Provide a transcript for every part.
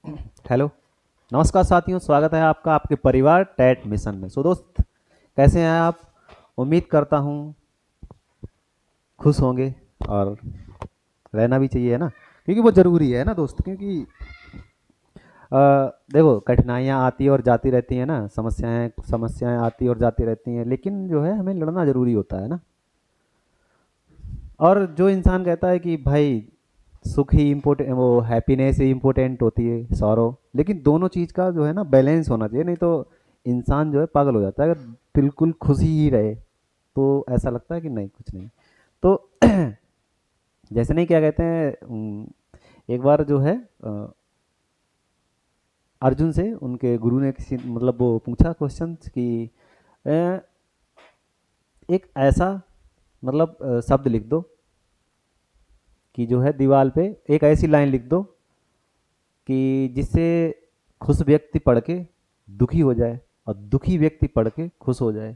Hello. नमस्कार साथियों, स्वागत है आपका आपके परिवार टैट मिशन में। सो दोस्त, कैसे हैं आप? उम्मीद करता हूँ खुश होंगे, और रहना भी चाहिए, है ना? क्योंकि वो ज़रूरी है ना दोस्त। क्योंकि देखो, कठिनाइयाँ आती और जाती रहती हैं ना, समस्याएं समस्याएं आती और जाती रहती हैं, लेकिन जो है हमें लड़ना ज़रूरी होता है ना। और जो इंसान कहता है कि भाई सुख ही इम्पोर्टेंट, वो हैप्पीनेस ही इम्पोर्टेंट होती है, सॉरो, लेकिन दोनों चीज़ का जो है ना बैलेंस होना चाहिए। नहीं तो इंसान जो है पागल हो जाता है। अगर बिल्कुल खुशी ही रहे तो ऐसा लगता है कि नहीं, कुछ नहीं। तो जैसे नहीं, क्या कहते हैं, एक बार जो है अर्जुन से उनके गुरु ने किसी मतलब वो पूछा क्वेश्चन कि अ, एक ऐसा मतलब शब्द लिख दो कि जो है दीवार पे एक ऐसी लाइन लिख दो कि जिससे खुश व्यक्ति पढ़ के दुखी हो जाए और दुखी व्यक्ति पढ़ के खुश हो जाए।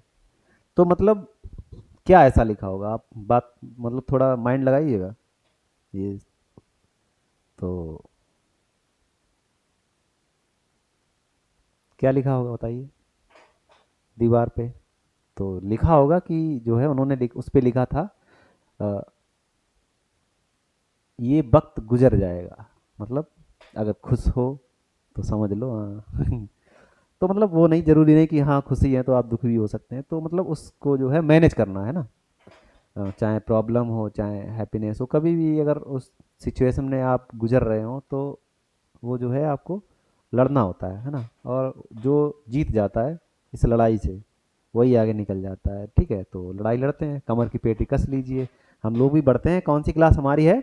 तो मतलब क्या ऐसा लिखा होगा? आप बात मतलब थोड़ा माइंड लगाइएगा। ये तो क्या लिखा होगा बताइए दीवार पे? तो लिखा होगा कि जो है उन्होंने उस पे लिखा था, अ, ये वक्त गुजर जाएगा। मतलब अगर खुश हो तो समझ लो, हाँ। तो मतलब वो नहीं, जरूरी नहीं कि हाँ खुशी है तो आप दुखी भी हो सकते हैं। तो मतलब उसको जो है मैनेज करना है ना। चाहे प्रॉब्लम हो चाहे हैप्पीनेस हो, कभी भी अगर उस सिचुएशन में आप गुजर रहे हो तो वो जो है आपको लड़ना होता है ना। और जो जीत जाता है इस लड़ाई से वही आगे निकल जाता है। ठीक है, तो लड़ाई लड़ते हैं, कमर की पेटी कस लीजिए। हम लोग भी बढ़ते हैं। कौन सी क्लास हमारी है?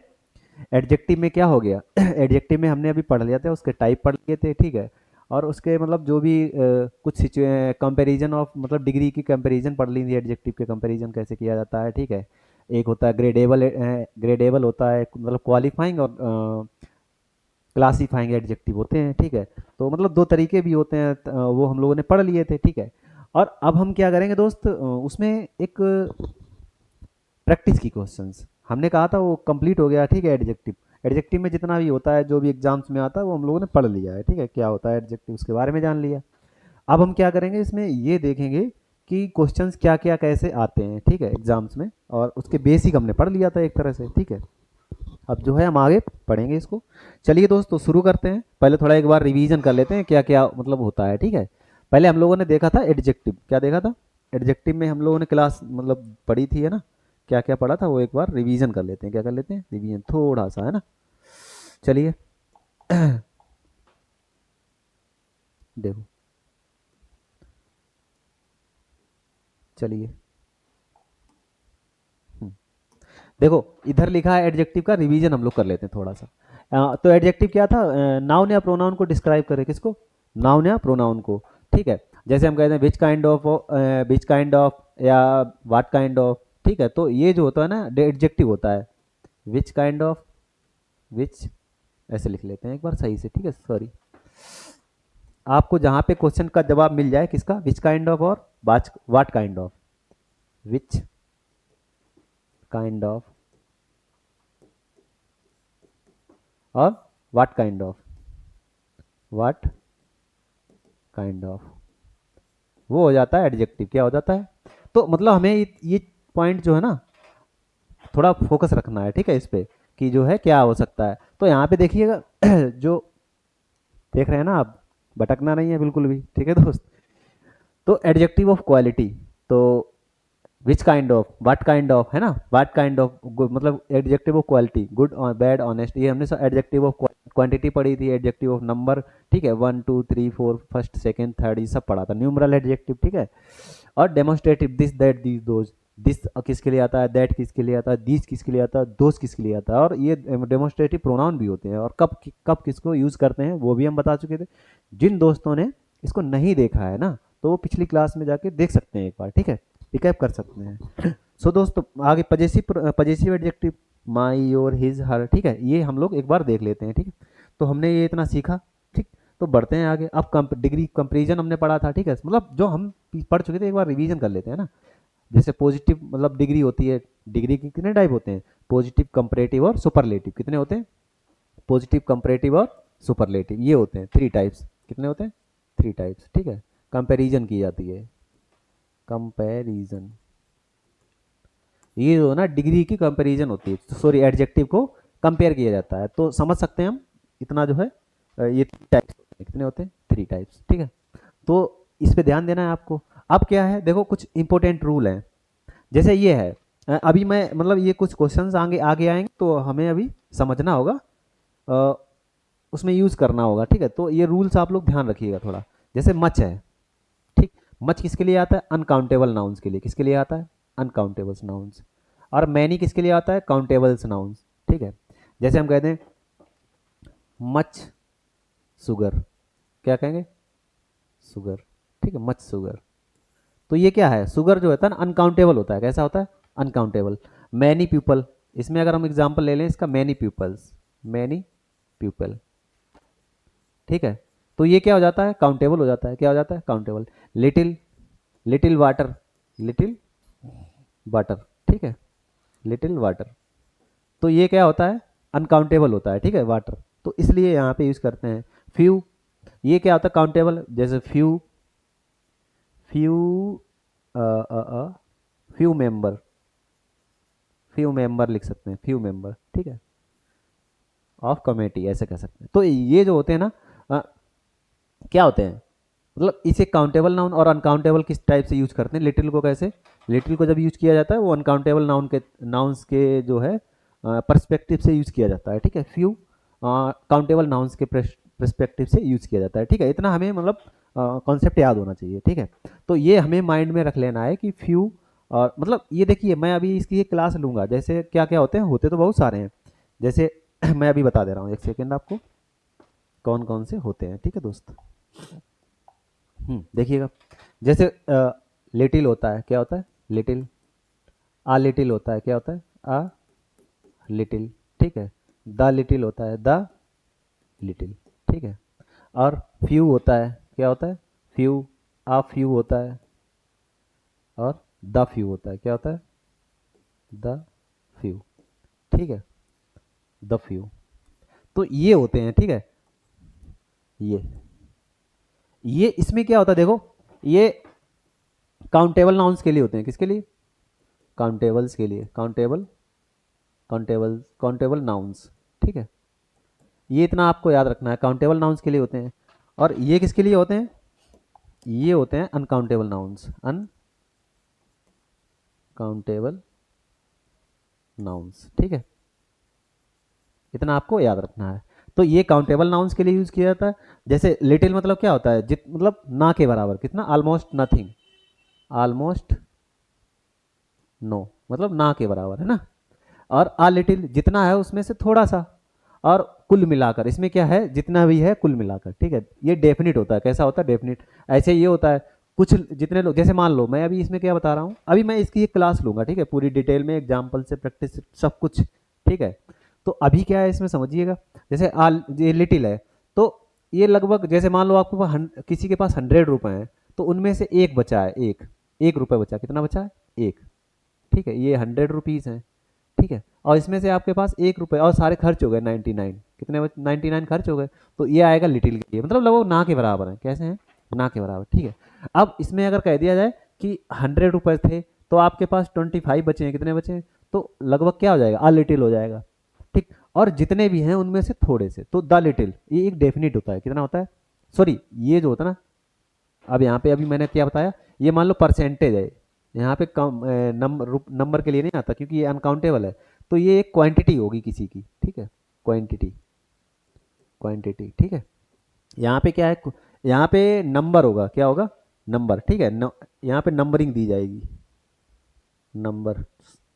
एडजेक्टिव में क्या हो गया? एडजेक्टिव में हमने अभी पढ़ लिया था, उसके टाइप पढ़ लिए थे, ठीक है। और उसके मतलब जो भी कुछ कंपैरिजन ऑफ मतलब डिग्री की कंपैरिजन पढ़ ली थी। एडजेक्टिव के कंपैरिजन कैसे किया जाता है, ठीक है। एक होता है ग्रेडेबल, ग्रेडेबल होता है मतलब क्वालिफाइंग, और क्लासीफाइंग एडजेक्टिव होते हैं, ठीक है। तो मतलब दो तरीके भी होते हैं, वो हम लोगों ने पढ़ लिए थे, ठीक है। और अब हम क्या करेंगे दोस्त, उसमें एक प्रैक्टिस की क्वेश्चंस हमने कहा था वो कंप्लीट हो गया, ठीक है। एडजेक्टिव, एडजेक्टिव में जितना भी होता है जो भी एग्जाम्स में आता है वो हम लोगों ने पढ़ लिया है, ठीक है। क्या होता है एडजेक्टिव उसके बारे में जान लिया। अब हम क्या करेंगे इसमें, ये देखेंगे कि क्वेश्चंस क्या क्या कैसे आते हैं, ठीक है, एग्जाम्स में। और उसके बेसिक हमने पढ़ लिया था एक तरह से, ठीक है। अब जो है हम आगे पढ़ेंगे इसको। चलिए दोस्तों, शुरू करते हैं। पहले थोड़ा एक बार रिवीजन कर लेते हैं क्या क्या मतलब होता है, ठीक है। पहले हम लोगों ने देखा था एडजेक्टिव, क्या देखा था? एडजेक्टिव में हम लोगों ने क्लास मतलब पढ़ी थी, है ना। क्या क्या पढ़ा था वो एक बार रिवीजन कर लेते हैं। क्या कर लेते हैं? रिवीजन थोड़ा सा, है ना। चलिए। देखो, चलिए। हम्म, देखो, इधर लिखा है एडजेक्टिव का रिवीजन, हम लोग कर लेते हैं थोड़ा सा। तो एडजेक्टिव क्या था? नाउन या प्रोनाउन को डिस्क्राइब करे, किसको? नाउन या प्रोनाउन को, ठीक है। जैसे हम कहते हैं विच kind of, which kind of या व्हाट काइंड ऑफ, ठीक है। तो ये जो होता है ना एडजेक्टिव होता है। विच काइंड ऑफ, विच, ऐसे लिख लेते हैं एक बार सही से, ठीक है, सॉरी। आपको जहां पे क्वेश्चन का जवाब मिल जाए, किसका? विच काइंड ऑफ और what kind of. Which kind of और what kind of, what kind of, वो हो जाता है एडजेक्टिव। क्या हो जाता है? तो मतलब हमें ये पॉइंट जो है ना थोड़ा फोकस रखना है, ठीक है, इस पे कि जो है क्या हो सकता है। तो यहाँ पे देखिएगा जो देख रहे हैं ना आप, भटकना नहीं है बिल्कुल भी, ठीक है दोस्त। तो एडजेक्टिव ऑफ क्वालिटी, तो विच kind of, what kind of, है ना। व्हाट काइंड ऑफ मतलब एडजेक्टिव ऑफ क्वालिटी, गुड और बैड ऑनेस्ट, ये हमने एडजेक्टिव ऑफ क्वांटिटी पढ़ी थी। एडजेक्टिव ऑफ नंबर, ठीक है, 1 2 3 4 फर्स्ट सेकंड थर्ड, ये सब पढ़ा था, न्यूमरल एडजेक्टिव, ठीक है। और demonstrative, this that these those, this किसके लिए आता है, दैट किसके लिए आता है, दीज किसके लिए आता है, दोज किसके लिए आता है। और ये डेमोन्स्ट्रेटिव प्रोनाउन भी होते हैं, और कब कब किसको यूज करते हैं वो भी हम बता चुके थे। जिन दोस्तों ने इसको नहीं देखा है ना, तो वो पिछली क्लास में जाके देख सकते हैं एक बार, ठीक है, रिकैप कर सकते हैं। सो दोस्तों, आगे possessive, possessive adjective, my, your, his, her, ठीक है, ये हम लोग एक बार देख लेते हैं, ठीक है। तो हमने ये इतना सीखा, ठीक। तो बढ़ते हैं आगे। अब डिग्री कंपेरिजन हमने पढ़ा था, ठीक है, मतलब जो हम पढ़ चुके थे एक बार रिवीजन कर लेते हैं ना। जैसे पॉजिटिव मतलब डिग्री होती है। डिग्री के कितने टाइप होते हैं? पॉजिटिव, कंपैरेटिव और सुपरलेटिव। कितने होते हैं? पॉजिटिव, कंपैरेटिव और सुपरलेटिव, ये होते हैं 3 टाइप्स। कितने होते हैं? 3 टाइप्स, ठीक है। कंपैरिजन की जाती है, कंपैरिजन, ये जो है ना डिग्री की कंपैरिजन होती है, सॉरी एडजेक्टिव को कंपेयर किया जाता है। तो समझ सकते हैं हम इतना जो है ये टाइप्स होते हैं। कितने होते हैं? 3 टाइप्स, ठीक है। तो इस पे ध्यान देना है आपको। अब क्या है, देखो कुछ इंपॉर्टेंट रूल हैं। जैसे ये है, अभी मैं मतलब ये कुछ क्वेश्चंस आगे आगे आएंगे तो हमें अभी समझना होगा, अ, उसमें यूज़ करना होगा, ठीक है। तो ये रूल्स आप लोग ध्यान रखिएगा थोड़ा। जैसे मच है, ठीक, मच किसके लिए आता है? अनकाउंटेबल नाउन्स के लिए। किसके लिए आता है? Uncountables nouns. और मैनी किसके लिए आता है? काउंटेबल्स नाउन्स, ठीक है। जैसे हम कहते हैं मच सुगर, क्या कहेंगे? सुगर, ठीक है, मच सुगर। तो ये क्या है? सुगर जो होता है ना अनकाउंटेबल होता है। कैसा होता है? अनकाउंटेबल। मैनी पीपल, इसमें अगर हम एग्जांपल ले लें इसका, मैनी पीपल्स, मैनी पीपल, ठीक है। तो ये क्या हो जाता है? काउंटेबल हो जाता है। क्या हो जाता है? Countable. Little, little water, little water, ठीक है, लिटिल वाटर। तो ये क्या होता है? अनकाउंटेबल होता है, ठीक है, वाटर। तो इसलिए यहाँ पे यूज करते हैं। फ्यू, ये क्या होता है? काउंटेबल। जैसे few, few few member, few member लिख सकते हैं, फ्यू मेंबर, ठीक है, ऑफ कमेटी ऐसे कह सकते हैं। तो ये जो होते हैं ना, अ, क्या होते हैं, मतलब इसे काउंटेबल नाउन और अनकाउंटेबल किस टाइप से यूज करते हैं? लिटिल को कैसे, लिटिल को जब यूज किया जाता है वो अनकाउंटेबल नाउन के, नाउन्स के जो है पर्सपेक्टिव से यूज किया जाता है, ठीक है। फ्यू काउंटेबल नाउन्स के पर्सपेक्टिव से यूज किया जाता है, ठीक है। इतना हमें मतलब कॉन्सेप्ट याद होना चाहिए, ठीक है। तो ये हमें माइंड में रख लेना है कि फ्यू, और मतलब ये देखिए मैं अभी इसकी एक क्लास लूंगा, जैसे क्या क्या होते हैं, होते तो बहुत सारे हैं। जैसे मैं अभी बता दे रहा हूँ, एक सेकेंड आपको, कौन कौन से होते हैं, ठीक है दोस्त। देखिएगा, जैसे लिटिल होता है, क्या होता है? लिटिल। आ लिटिल होता है, क्या होता है? आ लिटिल, ठीक है। द लिटिल होता है, द लिटिल, ठीक है। और फ्यू होता है, क्या होता है? फ्यू, आ फ्यू होता है। और द फ्यू होता है, क्या होता है? द फ्यू, ठीक है, द फ्यू। तो ये होते हैं, ठीक है। ये इसमें क्या होता है देखो, ये काउंटेबल नाउन्स के लिए होते हैं। किसके लिए? काउंटेबल्स के लिए, काउंटेबल, काउंटेबल, काउंटेबल नाउन्स, ठीक है। ये इतना आपको याद रखना है, काउंटेबल नाउन्स के लिए होते हैं। और ये किसके लिए होते हैं? ये होते हैं अनकाउंटेबल नाउन्स, अनकाउंटेबल नाउन्स, ठीक है। इतना आपको याद रखना है। तो ये काउंटेबल नाउन्स के लिए यूज किया जाता है। जैसे लिटिल मतलब क्या होता है? जित मतलब ना के बराबर, कितना? ऑलमोस्ट नथिंग, ऑलमोस्ट नो, मतलब ना के बराबर है ना। और आ लिटिल जितना है उसमें से थोड़ा सा। और कुल मिलाकर, इसमें क्या है? जितना भी है कुल मिलाकर, ठीक है। ये डेफिनिट होता है। कैसा होता है? डेफिनिट। ऐसे ये होता है, कुछ जितने लोग, जैसे मान लो मैं अभी इसमें क्या बता रहा हूँ, अभी मैं इसकी एक क्लास लूंगा, ठीक है, पूरी डिटेल में एग्जाम्पल से, प्रैक्टिस से, सब कुछ, ठीक है। तो अभी क्या है इसमें समझिएगा, जैसे ये लिटिल है, तो ये लगभग, जैसे मान लो आपके पास किसी के पास 100 रुपए हैं, तो उनमें से एक बचा है, एक, 1 रुपये बचा। कितना बचा है? एक, ठीक है। ये 100 रुपीज़ हैं, ठीक है। और इसमें से आपके पास 1 रुपये, और सारे खर्च हो गए 99, कितने 99 खर्च हो गए। तो ये आएगा लिटिल के लिए, मतलब लगभग ना के बराबर है। कैसे हैं? ना के बराबर, ठीक है। अब इसमें अगर कह दिया जाए कि 100 रुपये थे, तो आपके पास 25 बचे हैं, कितने बचे हैं? तो लगभग क्या हो जाएगा? आ लिटिल हो जाएगा, ठीक। और जितने भी हैं उनमें से थोड़े से, तो द लिटिल, ये एक डेफिनिट होता है। कितना होता है? सॉरी, ये जो होता है ना, अब यहाँ पे अभी मैंने क्या बताया, ये मान लो परसेंटेज है, यहाँ पे कम नंबर के लिए नहीं आता, क्योंकि ये अनकाउंटेबल है। तो ये एक क्वांटिटी होगी किसी की, ठीक है, क्वांटिटी, क्वांटिटी, ठीक है। यहाँ पे क्या है? यहाँ पे नंबर होगा, क्या होगा? नंबर, ठीक है। यहाँ पे नंबरिंग दी जाएगी, नंबर,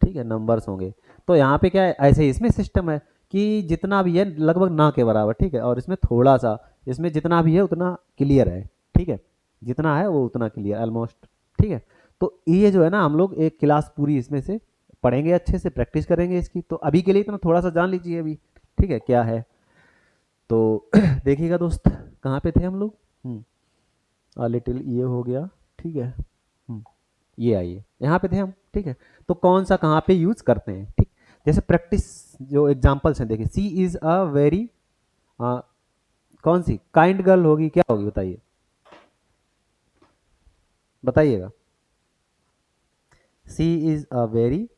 ठीक है, नंबर्स होंगे। तो यहाँ पे क्या है? ऐसे ही इसमें सिस्टम है कि जितना भी है लगभग ना के बराबर, ठीक है। और इसमें थोड़ा सा, इसमें जितना भी है उतना क्लियर है, ठीक है, जितना है वो उतना क्लियर ऑलमोस्ट, ठीक है। तो ये जो है ना, हम लोग एक क्लास पूरी इसमें से पढ़ेंगे, अच्छे से प्रैक्टिस करेंगे इसकी। तो अभी के लिए इतना थोड़ा सा जान लीजिए अभी, ठीक है, क्या है। तो देखिएगा दोस्त, कहाँ पे थे हम लोग? लिटिल, ये हो गया, ठीक है। ये आइए, यहाँ पे थे हम, ठीक है। तो कौन सा कहाँ पे यूज करते हैं, ठीक। जैसे प्रैक्टिस जो एग्जांपल्स हैं, देखिए, सी इज अ वेरी कौन सी काइंड गर्ल होगी, क्या होगी बताइए, बताइएगा। She is a very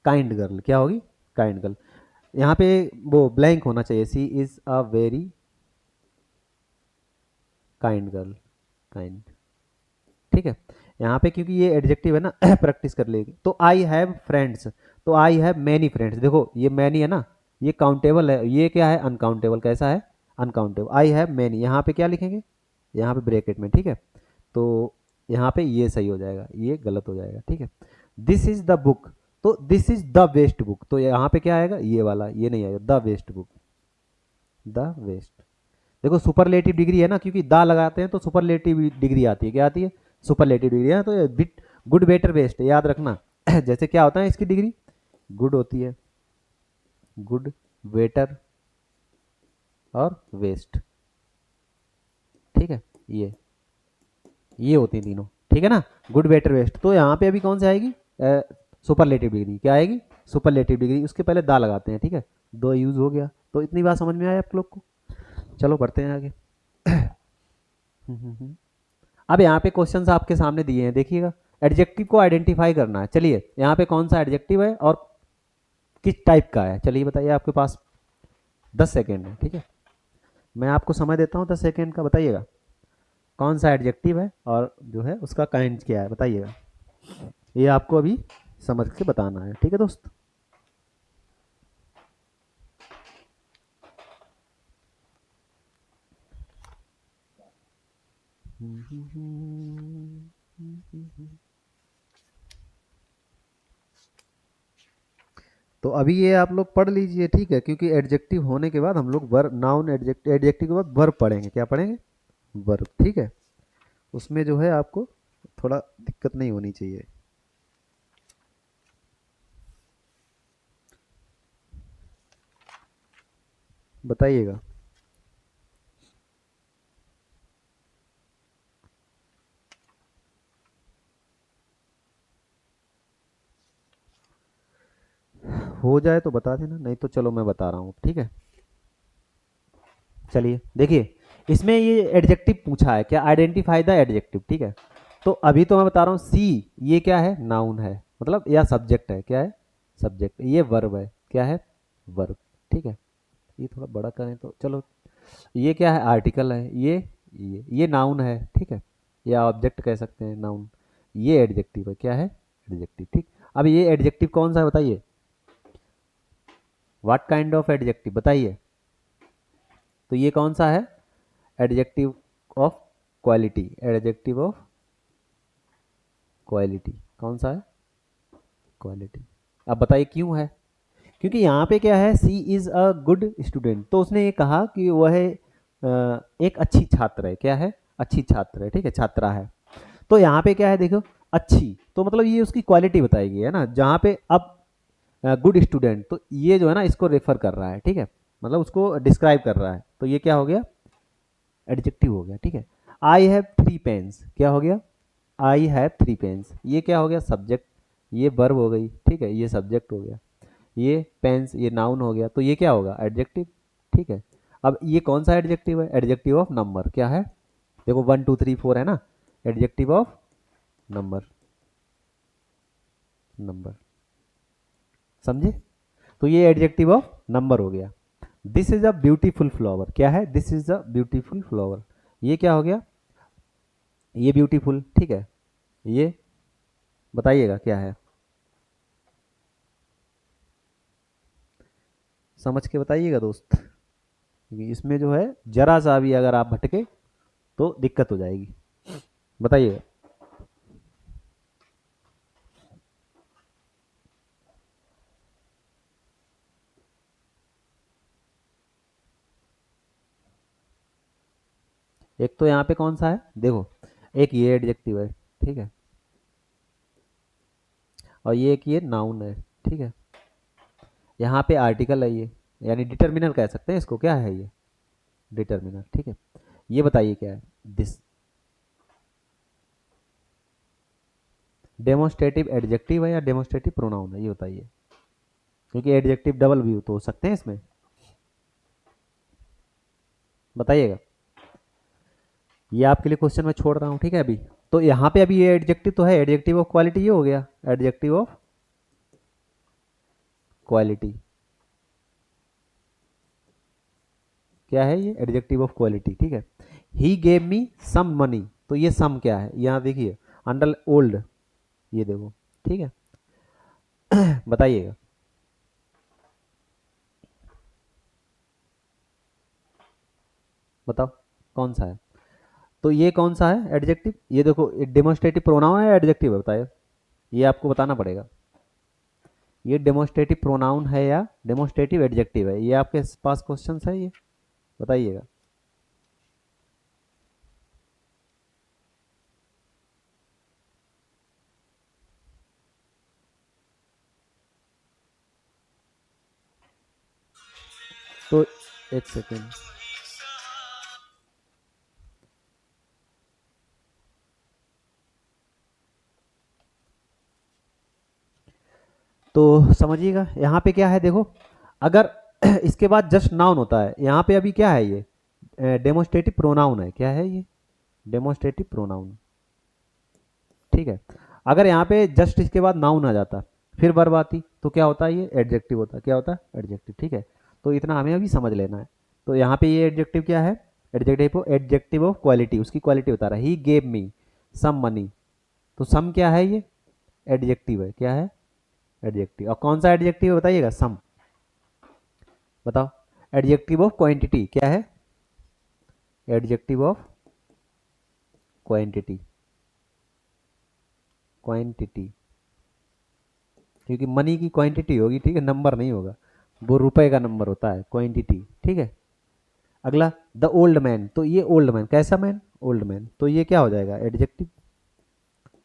kind girl, क्या होगी, काइंड गर्ल। यहाँ पे वो ब्लैंक होना चाहिए, she is a very kind girl, kind, ठीक है। यहाँ पे क्योंकि ये एडजेक्टिव है ना प्रैक्टिस कर लेगी। तो आई हैव फ्रेंड्स, तो आई हैव मैनी फ्रेंड्स, देखो ये मैनी है ना, ये काउंटेबल है, ये क्या है अनकाउंटेबल, कैसा है अनकाउंटेबल। आई हैव मैनी, यहाँ पे क्या लिखेंगे, यहाँ पे ब्रैकेट में, ठीक है। तो यहाँ पे ये सही हो जाएगा, ये गलत हो जाएगा, ठीक है। दिस इज द बुक, तो this is the best book, तो यहाँ पे क्या आएगा, ये वाला, ये नहीं आएगा, the best book, the best. देखो सुपरलेटिव डिग्री है ना, क्योंकि दा लगाते हैं तो सुपरलेटिव डिग्री आती है, क्या आती है, सुपरलेटिव डिग्री है। तो ये बिट गुड बेटर बेस्ट याद रखना जैसे क्या होता है इसकी डिग्री, गुड होती है, गुड बेटर और वेस्ट, ठीक है। ये होती हैं तीनों, ठीक है ना, गुड बेटर वेस्ट। तो यहाँ पे अभी कौन सी आएगी, सुपरलेटिव डिग्री, क्या आएगी, सुपरलेटिव डिग्री। उसके पहले दा लगाते हैं, ठीक है, दो यूज हो गया। तो इतनी बात समझ में आया आप लोग को, चलो बढ़ते हैं आगे। अब यहाँ पे क्वेश्चंस आपके सामने दिए हैं, देखिएगा। एडजेक्टिव को आइडेंटिफाई करना है, चलिए यहाँ पे कौन सा एडजेक्टिव है और किस टाइप का है, चलिए बताइए। आपके पास 10 सेकेंड है, ठीक है, मैं आपको समय देता हूँ 10 सेकेंड का, बताइएगा कौन सा एडजेक्टिव है और जो है उसका काइंड क्या है, बताइएगा। ये आपको अभी समझ के बताना है, ठीक है दोस्त। तो अभी ये आप लोग पढ़ लीजिए, ठीक है, क्योंकि एडजेक्टिव होने के बाद हम लोग वर्ब, नाउन, एडजेक्टिव, एडजेक्टिव के बाद वर्ब पढ़ेंगे, क्या पढ़ेंगे, वर्ब, ठीक है। उसमें जो है आपको थोड़ा दिक्कत नहीं होनी चाहिए। बताइएगा। हो जाए तो बता देना, नहीं तो चलो मैं बता रहा हूँ, ठीक है। चलिए देखिए, इसमें ये एडजेक्टिव पूछा है, क्या आइडेंटिफाई द एडजेक्टिव, ठीक है। तो अभी तो मैं बता रहा हूँ सी, ये क्या है, नाउन है, मतलब या सब्जेक्ट है, क्या है, सब्जेक्ट। ये वर्ब है, क्या है, वर्ब, ठीक है। ये थोड़ा बड़ा करें तो चलो, ये क्या है, आर्टिकल है, ये नाउन है, ठीक है, या ऑब्जेक्ट कह सकते हैं, नाउन। ये एडजेक्टिव है, क्या है, एडजेक्टिव, ठीक। अब ये एडजेक्टिव कौन सा है बताइए, व्हाट काइंड ऑफ एडजेक्टिव, बताइए। तो ये कौन सा है, adjective of quality, adjective of quality, कौन सा है, क्वालिटी। अब बताइए क्यों है, क्योंकि यहाँ पे क्या है, सी इज अ गुड स्टूडेंट, तो उसने ये कहा कि वह एक अच्छी छात्र है, क्या है, अच्छी छात्र है, ठीक है, छात्रा है। तो यहाँ पे क्या है देखो, अच्छी, तो मतलब ये उसकी क्वालिटी बताएगी, है ना, जहाँ पे अब गुड स्टूडेंट, तो ये जो है ना इसको रेफर कर रहा है, ठीक है, मतलब उसको डिस्क्राइब कर रहा है, तो ये क्या हो गया, एडजेक्टिव हो गया, ठीक है। आई हैव 3 पेन्स, क्या हो गया, आई हैव 3 पेन्स, ये क्या हो गया, सब्जेक्ट, ये वर्ब हो गई, ठीक है, ये सब्जेक्ट हो गया, ये पेन्स, ये नाउन हो गया, तो ये क्या होगा, एडजेक्टिव, ठीक है। अब ये कौन सा एडजेक्टिव है, एडजेक्टिव ऑफ नंबर, क्या है, देखो 1 2 3 4 है ना, एडजेक्टिव ऑफ नंबर, नंबर, समझे। तो ये एडजेक्टिव ऑफ नंबर हो गया। This is a beautiful flower, क्या है, this is a beautiful flower, ये क्या हो गया, ये ब्यूटीफुल, ठीक है। ये बताइएगा क्या है, समझ के बताइएगा दोस्त, क्योंकि इसमें जो है जरा सा भी अगर आप भटके तो दिक्कत हो जाएगी, बताइएगा। एक तो यहाँ पे कौन सा है देखो, एक ये एडजेक्टिव है, ठीक है, और ये एक ये नाउन है, ठीक है। यहाँ पे आर्टिकल है ये, यानी डिटर्मिनर कह सकते हैं इसको, क्या है ये, डिटर्मिनर, ठीक है। ये बताइए क्या है, दिस, डेमोस्ट्रेटिव एडजेक्टिव है या डेमोस्ट्रेटिव प्रोनाउन है, ये बताइए, क्योंकि एडजेक्टिव डबल भी तो हो सकते हैं इसमें, बताइएगा। ये आपके लिए क्वेश्चन मैं छोड़ रहा हूँ, ठीक है। अभी तो यहाँ पे अभी ये एडजेक्टिव तो है, एडजेक्टिव ऑफ क्वालिटी ये हो गया, एडजेक्टिव ऑफ क्वालिटी क्या है, ये एडजेक्टिव ऑफ क्वालिटी, ठीक है। ही गेव मी सम मनी, तो ये सम क्या है, यहाँ देखिए अंडर ओल्ड, ये देखो, ठीक है। बताइएगा। बताओ कौन सा है, तो ये कौन सा है एडजेक्टिव, ये देखो डेमोस्ट्रेटिव प्रोनाउन है, एडजेक्टिव है, बताइए। ये आपको बताना पड़ेगा, ये डेमोस्ट्रेटिव प्रोनाउन है या डेमोस्ट्रेटिव एडजेक्टिव है, ये आपके पास क्वेश्चन है ये, बताइएगा। तो एक सेकेंड, तो समझिएगा यहाँ पे क्या है, देखो अगर इसके बाद जस्ट नाउन होता है, यहाँ पे अभी क्या है, ये डेमोस्ट्रेटिव प्रोनाउन है, क्या है ये, डेमोस्ट्रेटिव प्रोनाउन, ठीक है। अगर यहाँ पे जस्ट इसके बाद नाउन आ जाता फिर वर्ब आती तो क्या होता है, ये एडजेक्टिव होता, क्या होता है एडजेक्टिव, ठीक है। तो इतना हमें अभी समझ लेना है। तो यहाँ पे ये एडजेक्टिव क्या है, एडजेक्टिव ऑफ क्वालिटी, उसकी क्वालिटी बता रहा है। ही गेव मी सम मनी, तो सम क्या है, ये एडजेक्टिव है, क्या है एडजेक्टिव। और कौन सा एडजेक्टिव है बताइएगा, सम, बताओ। एडजेक्टिव ऑफ क्वांटिटी क्या है, एडजेक्टिव ऑफ क्वांटिटी, क्वांटिटी, क्योंकि मनी की क्वांटिटी होगी, ठीक है, नंबर नहीं होगा, वो रुपए का नंबर होता है, क्वांटिटी, ठीक है। अगला द ओल्ड मैन, तो ये ओल्ड मैन कैसा मैन, ओल्ड मैन, तो ये क्या हो जाएगा एडजेक्टिव,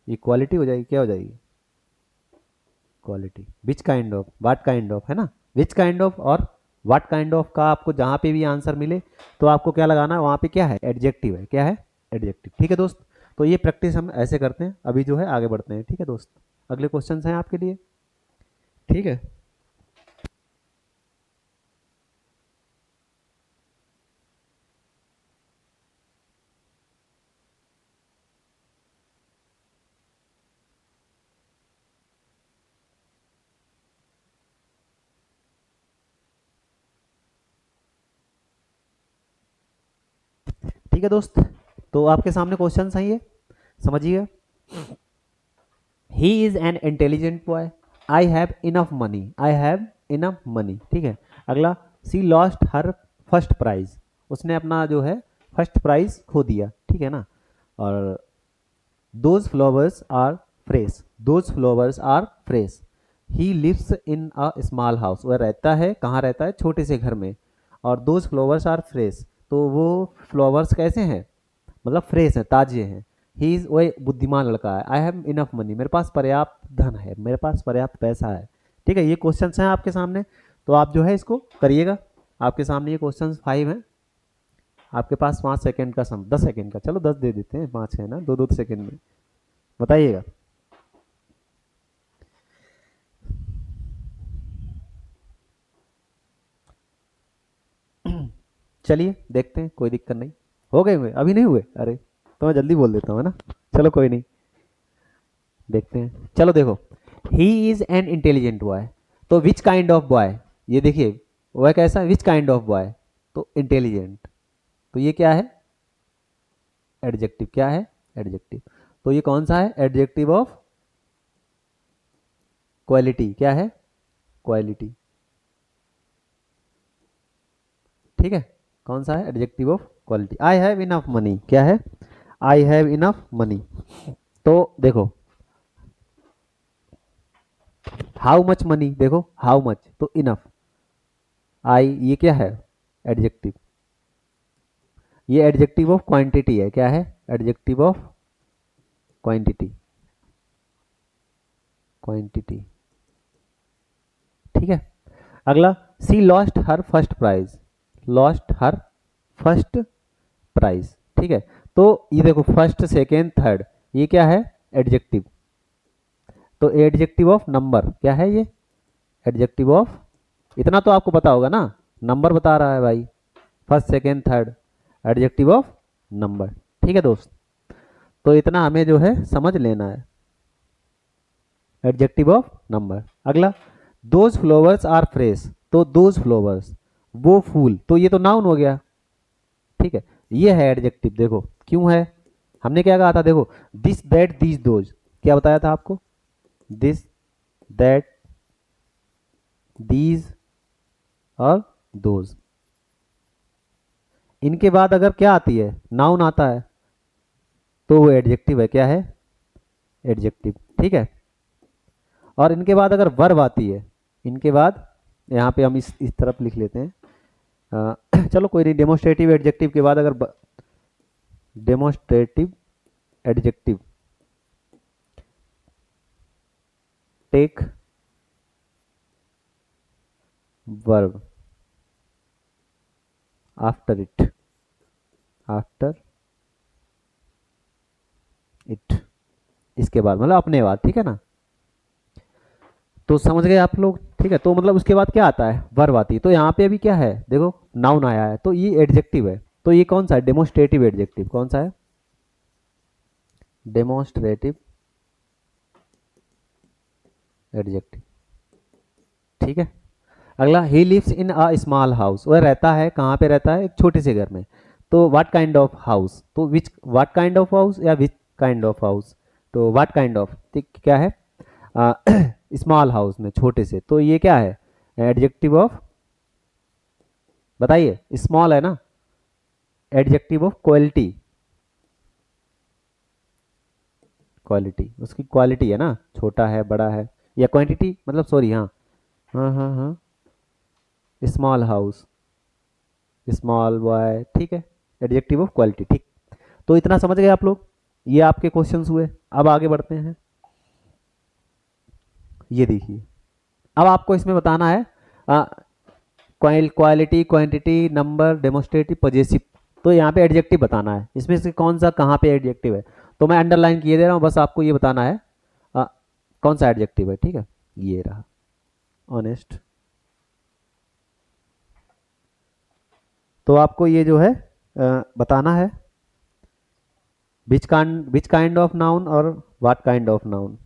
ये क्वालिटी हो जाएगी, क्या हो जाएगी quality. Which kind of, watt kind of, है ना, विच काइंड ऑफ और वाट काइंड ऑफ का आपको जहां पे भी आंसर मिले तो आपको क्या लगाना है, वहां पे क्या है एडजेक्टिव है, क्या है एडजेक्टिव, ठीक है दोस्त। तो ये प्रैक्टिस हम ऐसे करते हैं, अभी जो है आगे बढ़ते हैं, ठीक है दोस्त। अगले क्वेश्चन हैं आपके लिए, ठीक है। ठीक है दोस्त, तो आपके सामने क्वेश्चन है ये, समझिए। He is an intelligent boy, I have enough money, I have enough money, ठीक है। अगला she lost her first prize, उसने अपना जो है फर्स्ट प्राइज खो दिया, ठीक है ना। और those flowers are fresh, those flowers are fresh, he lives in a small house, वह रहता है, कहाँ रहता है, छोटे से घर में। और दोज फ्लावर्स आर फ्रेश, तो वो फ्लावर्स कैसे हैं, मतलब फ्रेश हैं, ताजे हैं। ही इज, वह बुद्धिमान लड़का है। आई हैव इनफ मनी, मेरे पास पर्याप्त धन है, मेरे पास पर्याप्त पैसा है, ठीक है। ये क्वेश्चन हैं आपके सामने, तो आप जो है इसको करिएगा। आपके सामने ये क्वेश्चन 5 हैं, आपके पास 5 सेकेंड का सम, 10 सेकेंड का, चलो 10 दे देते हैं, 5 है ना, 2 2 सेकेंड में बताइएगा। चलिए देखते हैं, कोई दिक्कत नहीं। हो गए हुए, अभी नहीं हुए, अरे तो मैं जल्दी बोल देता हूँ, है ना। चलो कोई नहीं, देखते हैं, चलो देखो। He is an intelligent boy, तो विच काइंड ऑफ बॉय, ये देखिए वह कैसा, विच काइंड ऑफ बॉय, तो इंटेलिजेंट, तो ये क्या है एडजेक्टिव, क्या है एडजेक्टिव। तो ये कौन सा है एडजेक्टिव ऑफ क्वालिटी, क्या है क्वालिटी, ठीक है। कौन सा है adjective of quality. I have enough money, क्या है आई हैव इनफ मनी। तो देखो हाउ मच मनी, देखो हाउ मच, तो इनफ, आई ये क्या है एडजेक्टिव, ये एडजेक्टिव ऑफ क्वांटिटी है, क्या है एडजेक्टिव ऑफ क्वांटिटी, क्वांटिटी, ठीक है। अगला she lost her first prize, lost her first prize, ठीक है। तो ये देखो फर्स्ट सेकेंड थर्ड, ये क्या है एडजेक्टिव, तो एडजेक्टिव ऑफ नंबर, क्या है ये एडजेक्टिव ऑफ, इतना तो आपको पता होगा ना, नंबर बता रहा है भाई, first second third. Adjective of number. ठीक है दोस्त, तो इतना हमें जो है समझ लेना है, एडजेक्टिव ऑफ नंबर। अगला, दोज फ्लावर्स आर फ्रेश, तो दोज फ्लावर्स, वो फूल, तो ये तो नाउन हो गया। ठीक है, ये है एडजेक्टिव। देखो क्यों है, हमने क्या कहा था, देखो दिस दैट दीज दोज, क्या बताया था आपको, दिस दैट दीज और दोज, इनके बाद अगर क्या आती है, नाउन आता है, तो वो एडजेक्टिव है। क्या है, एडजेक्टिव। ठीक है, और इनके बाद अगर वर्ब आती है, इनके बाद यहाँ पे हम इस तरफ लिख लेते हैं, चलो कोई नहीं, डेमोस्ट्रेटिव एडजेक्टिव के बाद अगर demonstrative adjective take verb after it, after it, इसके बाद मतलब अपने बाद। ठीक है ना, तो समझ गए आप लोग। ठीक है, तो मतलब उसके बाद क्या आता है, वर्ब आती है। तो यहाँ पे अभी क्या है, देखो नाउन आया है, तो ये एडजेक्टिव है। तो ये कौन सा है, डेमोस्ट्रेटिव एडजेक्टिव। कौन सा है, डेमोस्ट्रेटिव एडजेक्टिव। ठीक है, अगला, he lives in a small house, वह रहता है, कहाँ पे रहता है, एक छोटे से घर में। तो व्हाट काइंड ऑफ हाउस, तो विच व्हाट काइंड ऑफ हाउस या विच काइंड ऑफ हाउस, तो व्हाट काइंड ऑफ, क्या है, स्मॉल हाउस में, छोटे से, तो ये क्या है, एडजेक्टिव ऑफ, बताइए, स्मॉल है ना, एडजेक्टिव ऑफ क्वालिटी, क्वालिटी, उसकी क्वालिटी है ना, छोटा है, बड़ा है, या क्वांटिटी, मतलब सॉरी, हाँ हाँ हाँ हाँ, स्मॉल हाउस, स्मॉल बॉय। ठीक है, एडजेक्टिव ऑफ क्वालिटी। ठीक, तो इतना समझ गए आप लोग, ये आपके क्वेश्चंस हुए। अब आगे बढ़ते हैं, ये देखिए, अब आपको इसमें बताना है quality, quantity, number, demonstrative, possessive. तो यहाँ पे एडजेक्टिव बताना है, इसमें से कौन सा कहाँ पे एडजेक्टिव है। तो मैं अंडरलाइन किए दे रहा हूँ, बस आपको ये बताना है आ, कौन सा एडजेक्टिव है। ठीक है, ये रहा, ऑनेस्ट। तो आपको ये जो है बताना है विच काइंड ऑफ नाउन और व्हाट काइंड ऑफ नाउन।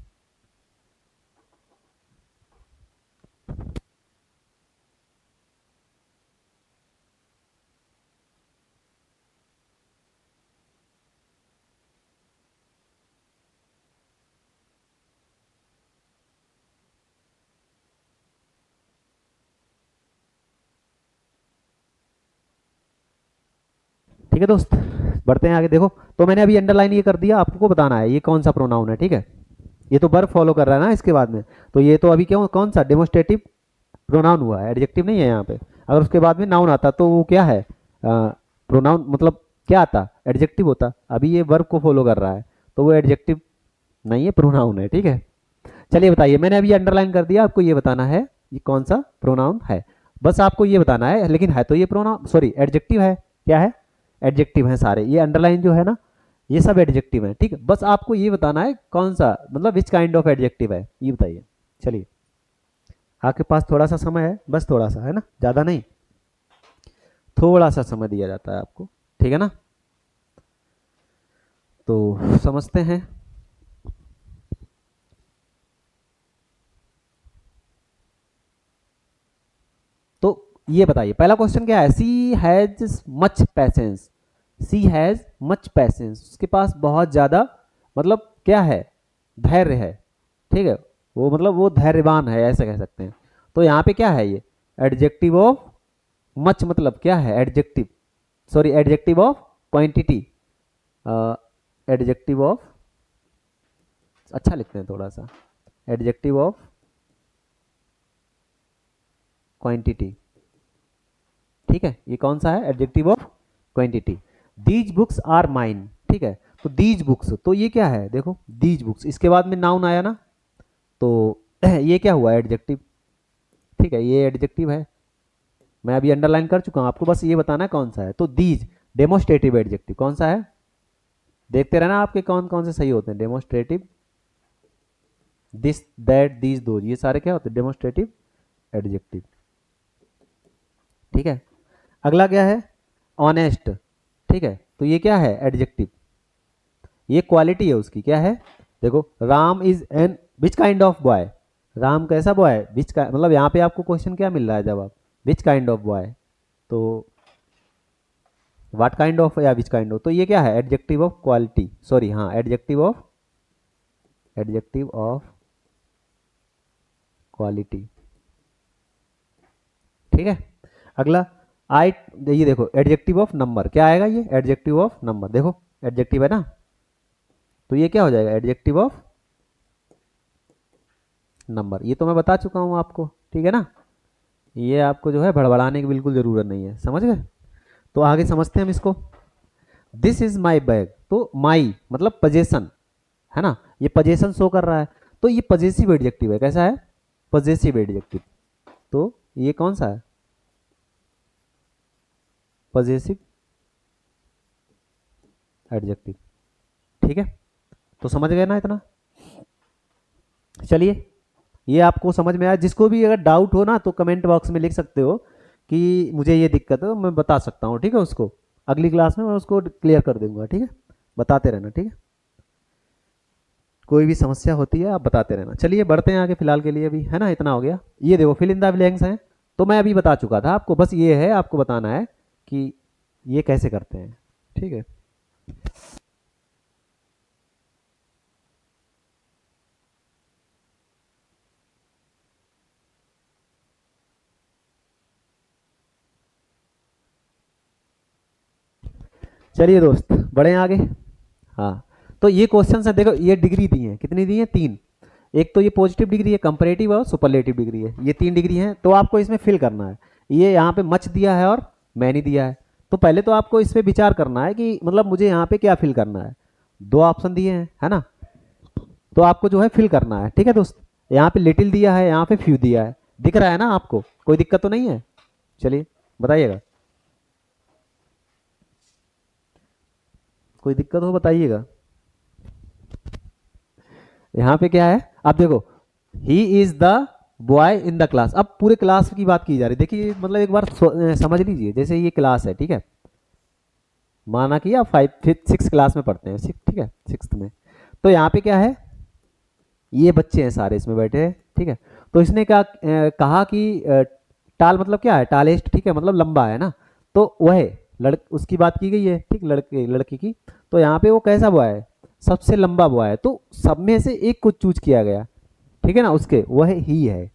ठीक है दोस्त, बढ़ते हैं आगे। देखो, तो मैंने अभी अंडरलाइन ये कर दिया, आपको बताना है ये कौन सा प्रोनाउन है। ठीक है, ये तो वर्ब फॉलो कर रहा है ना इसके बाद में, तो ये तो अभी क्यों, कौन सा डेमोस्ट्रेटिव प्रोनाउन हुआ है, एडजेक्टिव नहीं है यहाँ पे। अगर उसके बाद में नाउन आता तो वो क्या है, प्रोनाउन, मतलब क्या आता, एडजेक्टिव होता। अभी ये वर्ब को फॉलो कर रहा है, तो वो एडजेक्टिव नहीं है, प्रोनाउन है। ठीक है, चलिए बताइए, मैंने अभी अंडरलाइन कर दिया, आपको ये बताना है ये कौन सा प्रोनाउन है, बस आपको ये बताना है। लेकिन है तो ये प्रोनाउन, सॉरी एडजेक्टिव है, क्या है, एडजेक्टिव है सारे, ये अंडरलाइन जो है ना, ये सब एडजेक्टिव है। ठीक है, बस आपको ये बताना है कौन सा, मतलब विच काइंड ऑफ एडजेक्टिव है, ये बताइए। चलिए, आपके पास थोड़ा सा समय है, बस थोड़ा सा है ना, ज़्यादा नहीं, थोड़ा सा समय दिया जाता है आपको। ठीक है ना, तो समझते हैं। तो ये बताइए, पहला क्वेश्चन क्या है, she has much patience, she has much patience, उसके पास बहुत ज़्यादा, मतलब क्या है, धैर्य है। ठीक है, वो मतलब वो धैर्यवान है, ऐसे कह सकते हैं। तो यहाँ पे क्या है, ये एडजेक्टिव ऑफ मच, मतलब क्या है, adjective, sorry adjective of quantity, adjective of, अच्छा लिखते हैं थोड़ा सा, एडजेक्टिव ऑफ क्वांटिटी। ठीक है, ये कौन सा है, adjective of quantity. These books are mine. ठीक है, तो दीज बुक्स, तो ये क्या है, देखो दीज बुक्स, इसके बाद में नाउन आया ना, तो ये क्या हुआ, एडजेक्टिव। ठीक है, ये एडजेक्टिव है, मैं अभी अंडरलाइन कर चुका हूं, आपको बस ये बताना है कौन सा है। तो दीज, डेमोस्ट्रेटिव एडजेक्टिव, कौन सा है, देखते रहना आपके कौन कौन से सही होते हैं। डेमोस्ट्रेटिव, दिस दैट दीज दो, ये सारे क्या होते हैं, डेमोस्ट्रेटिव एडजेक्टिव। ठीक है, अगला क्या है, ऑनेस्ट, ठीक है, तो ये क्या है, एडजेक्टिव। ये क्वालिटी है उसकी, क्या है, देखो Ram is an which kind of boy, Ram कैसा बॉय है, विच का मतलब यहाँ पे आपको क्वेश्चन क्या मिल रहा है जवाब, विच काइंड ऑफ बॉय, तो व्हाट काइंड ऑफ या विच काइंड ऑफ, तो ये क्या है, एडजेक्टिव ऑफ क्वालिटी, सॉरी हाँ एडजेक्टिव ऑफ क्वालिटी। ठीक है, अगला आई, ये देखो एडजेक्टिव ऑफ नंबर, क्या आएगा ये, एडजेक्टिव ऑफ नंबर, देखो एडजेक्टिव है ना, तो ये क्या हो जाएगा, एडजेक्टिव ऑफ नंबर। ये तो मैं बता चुका हूँ आपको, ठीक है ना, ये आपको जो है भड़बड़ाने की बिल्कुल ज़रूरत नहीं है, समझ गए। तो आगे समझते हैं हम इसको। दिस इज माई बैग, तो माई मतलब पजेशन, है ना, ये पजेशन शो कर रहा है, तो ये पजेसिव एडजेक्टिव है, कैसा है, पजेसिव एडजेक्टिव, तो ये कौन सा है, पजेसिव एडजेक्टिव। ठीक है, तो समझ गए ना इतना। चलिए, ये आपको समझ में आया, जिसको भी अगर डाउट हो ना तो कमेंट बॉक्स में लिख सकते हो कि मुझे ये दिक्कत है, तो मैं बता सकता हूँ, ठीक है, उसको अगली क्लास में मैं उसको क्लियर कर दूंगा, ठीक है, बताते रहना, ठीक है, कोई भी समस्या होती है आप बताते रहना। चलिए बढ़ते हैं आगे, फिलहाल के लिए अभी है ना, इतना हो गया। ये देखो फिल इन द ब्लैंक्स हैं, तो मैं अभी बता चुका था आपको, बस ये है आपको बताना है कि ये कैसे करते हैं, ठीक है। चलिए दोस्त बढ़े आगे। हाँ, तो ये क्वेश्चन है, देखो ये डिग्री दी है, कितनी दी है, तीन, एक तो ये पॉजिटिव डिग्री है, कंपैरेटिव और सुपरलेटिव डिग्री है, ये तीन डिग्री हैं, तो आपको इसमें फिल करना है। ये यहाँ पे मच दिया है और मैनी दिया है, तो पहले तो आपको इस पे विचार करना है कि मतलब मुझे यहाँ पे क्या फिल करना है, दो ऑप्शन दिए हैं, है ना, तो आपको जो है फिल करना है, ठीक है दोस्त। यहाँ पे लिटिल दिया है, यहाँ पे फ्यू दिया है, दिख रहा है ना आपको, कोई दिक्कत तो नहीं है। चलिए बताइएगा, कोई दिक्कत हो बताइएगा। यहाँ पे क्या है, आप देखो, he is the boy in the class, अब पूरे क्लास की बात की जा रही है, देखिए मतलब एक बार समझ लीजिए, जैसे ये क्लास है, ठीक है, माना कि आप फाइव फिफ्थ सिक्स क्लास में पढ़ते हैं, ठीक है, सिक्स में, तो यहाँ पे क्या है, ये बच्चे हैं सारे इसमें बैठे हैं, ठीक है, तो इसने क्या कहा कि टाल मतलब क्या है, टालेस्ट, ठीक है, मतलब लंबा है ना, तो वह उसकी बात की गई है, ठीक, लड़के लड़की की, तो यहाँ पे वो कैसा बॉय है, सबसे लंबा बॉय है, तो सब में से एक को चूज किया गया, ठीक है ना, उसके वह ही है,